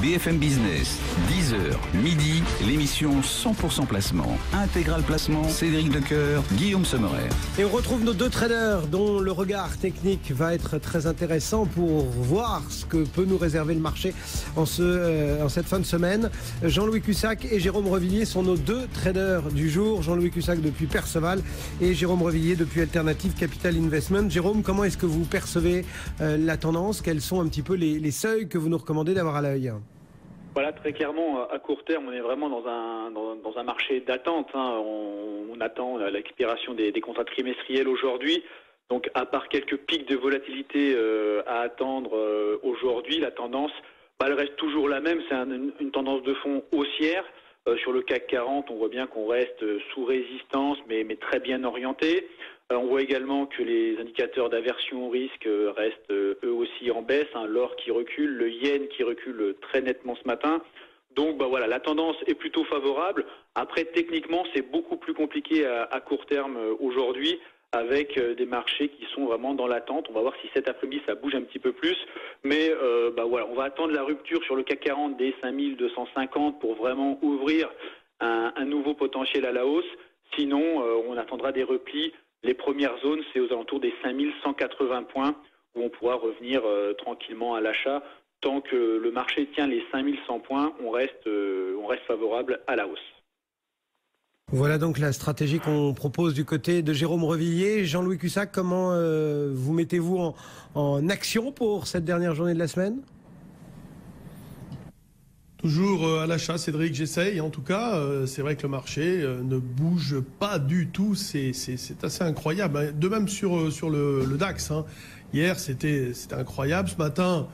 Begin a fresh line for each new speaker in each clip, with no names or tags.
BFM Business, 10h, midi, l'émission 100% placement. Intégral placement, Cédric Decoeur, Guillaume Sommerer.
Et on retrouve nos deux traders dont le regard technique va être très intéressant pour voir ce que peut nous réserver le marché en cette fin de semaine. Jean-Louis Cussac et Jérôme Revillier sont nos deux traders du jour. Jean-Louis Cussac depuis Perceval et Jérôme Revillier depuis Alternative Capital Investment. Jérôme, comment est-ce que vous percevez la tendance? Quels sont un petit peu les seuils que vous nous recommandez d'avoir à l'œil?
Voilà, très clairement, à court terme, on est vraiment dans un marché d'attente. On attend l'expiration des contrats trimestriels aujourd'hui. Donc, à part quelques pics de volatilité à attendre aujourd'hui, la tendance, elle reste toujours la même. C'est une tendance de fond haussière. Sur le CAC 40, on voit bien qu'on reste sous résistance, mais très bien orienté. On voit également que les indicateurs d'aversion au risque restent eux aussi en baisse. L'or qui recule, le yen qui recule très nettement ce matin. Donc voilà, la tendance est plutôt favorable. Après, techniquement, c'est beaucoup plus compliqué à court terme aujourd'hui, avec des marchés qui sont vraiment dans l'attente. On va voir si cet après-midi ça bouge un petit peu plus. Mais voilà, on va attendre la rupture sur le CAC 40 des 5250 pour vraiment ouvrir un nouveau potentiel à la hausse. Sinon, on attendra des replis. Les premières zones, c'est aux alentours des 5180 points où on pourra revenir tranquillement à l'achat. Tant que le marché tient les 5100 points, on reste favorable à la hausse.
Voilà donc la stratégie qu'on propose du côté de Jérôme Revillier. Jean-Louis Cussac, comment vous mettez-vous en action pour cette dernière journée de la semaine?
Toujours à l'achat, Cédric, j'essaye. En tout cas, c'est vrai que le marché ne bouge pas du tout. C'est assez incroyable. De même sur le DAX. Hier, c'était incroyable. Ce matin,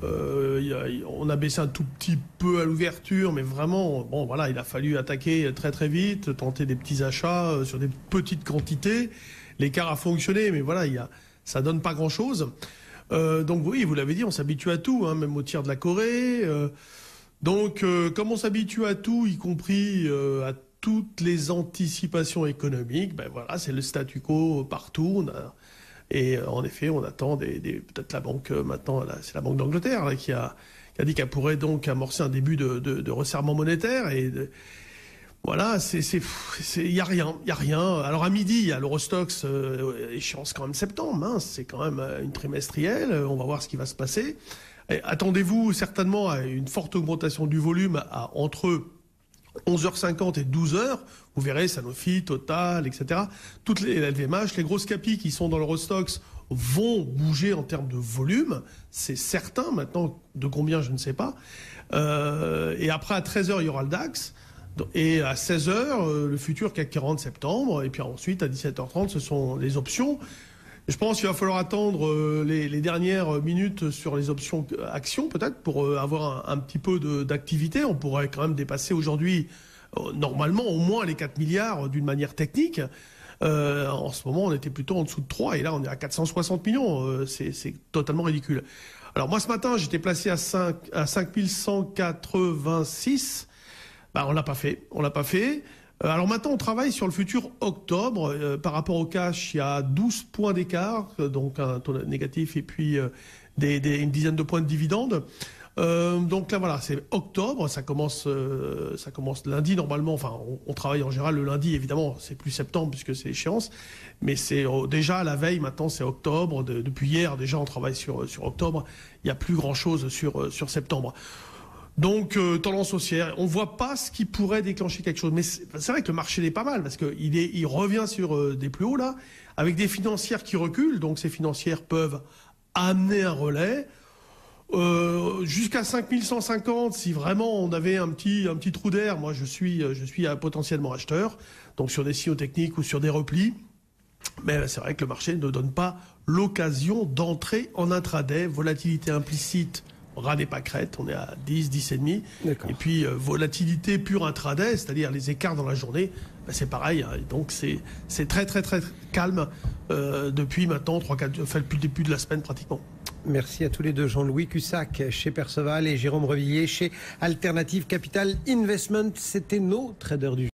on a baissé un tout petit peu à l'ouverture, mais vraiment, bon, voilà, il a fallu attaquer très très vite, tenter des petits achats sur des petites quantités. L'écart a fonctionné, mais voilà, ça donne pas grand-chose. Donc oui, vous l'avez dit, on s'habitue à tout, même au tir de la Corée. Donc, comme on s'habitue à tout, y compris à toutes les anticipations économiques, voilà, c'est le statu quo partout. Et en effet, on attend peut-être la banque maintenant, c'est la Banque d'Angleterre qui a dit qu'elle pourrait donc amorcer un début de resserrement monétaire. Et voilà, il y a rien. Alors à midi, il y a l'Eurostoxx, échéance quand même septembre. C'est quand même une trimestrielle. On va voir ce qui va se passer. Attendez-vous certainement à une forte augmentation du volume entre 11h50 et 12h. Vous verrez, Sanofi, Total, etc. Toutes les LVMH, les grosses capis qui sont dans l'Eurostoxx vont bouger en termes de volume. C'est certain. Maintenant, de combien, je ne sais pas. Et après, à 13h, il y aura le DAX. Et à 16h, le futur CAC 40 septembre. Et puis ensuite, à 17h30, ce sont les options. Je pense qu'il va falloir attendre les dernières minutes sur les options actions, peut-être, pour avoir un petit peu d'activité. On pourrait quand même dépasser aujourd'hui, normalement, au moins les 4 milliards d'une manière technique. En ce moment, on était plutôt en dessous de 3, et là, on est à 460 millions. C'est totalement ridicule. Alors moi, ce matin, j'étais placé à 5186. On l'a pas fait. Alors maintenant, on travaille sur le futur octobre. Par rapport au cash, il y a 12 points d'écart, donc un taux négatif et puis une dizaine de points de dividendes. Donc là, voilà, c'est octobre. Ça commence lundi normalement. Enfin, on travaille en général le lundi, évidemment. C'est plus septembre puisque c'est l'échéance. Mais c'est déjà à la veille. Maintenant, c'est octobre. Depuis hier, déjà, on travaille sur octobre. Il n'y a plus grand-chose sur septembre. Donc, tendance haussière. On voit pas ce qui pourrait déclencher quelque chose. Mais c'est vrai que le marché est pas mal parce que il revient sur des plus hauts, là, avec des financières qui reculent. Donc, ces financières peuvent amener un relais. Jusqu'à 5150, si vraiment on avait un petit trou d'air, moi, je suis potentiellement acheteur. Donc, sur des signaux techniques ou sur des replis. Mais c'est vrai que le marché ne donne pas l'occasion d'entrer en intraday. Volatilité implicite. Ras des pâquerettes, on est à 10, 10,5. Et puis volatilité pure intraday, c'est-à-dire les écarts dans la journée, c'est pareil. Donc c'est très très très calme depuis maintenant 3-4 jours, depuis le début de la semaine pratiquement.
Merci à tous les deux, Jean-Louis Cussac chez Perceval et Jérôme Revillier chez Alternative Capital Investment. C'était nos traders du jour.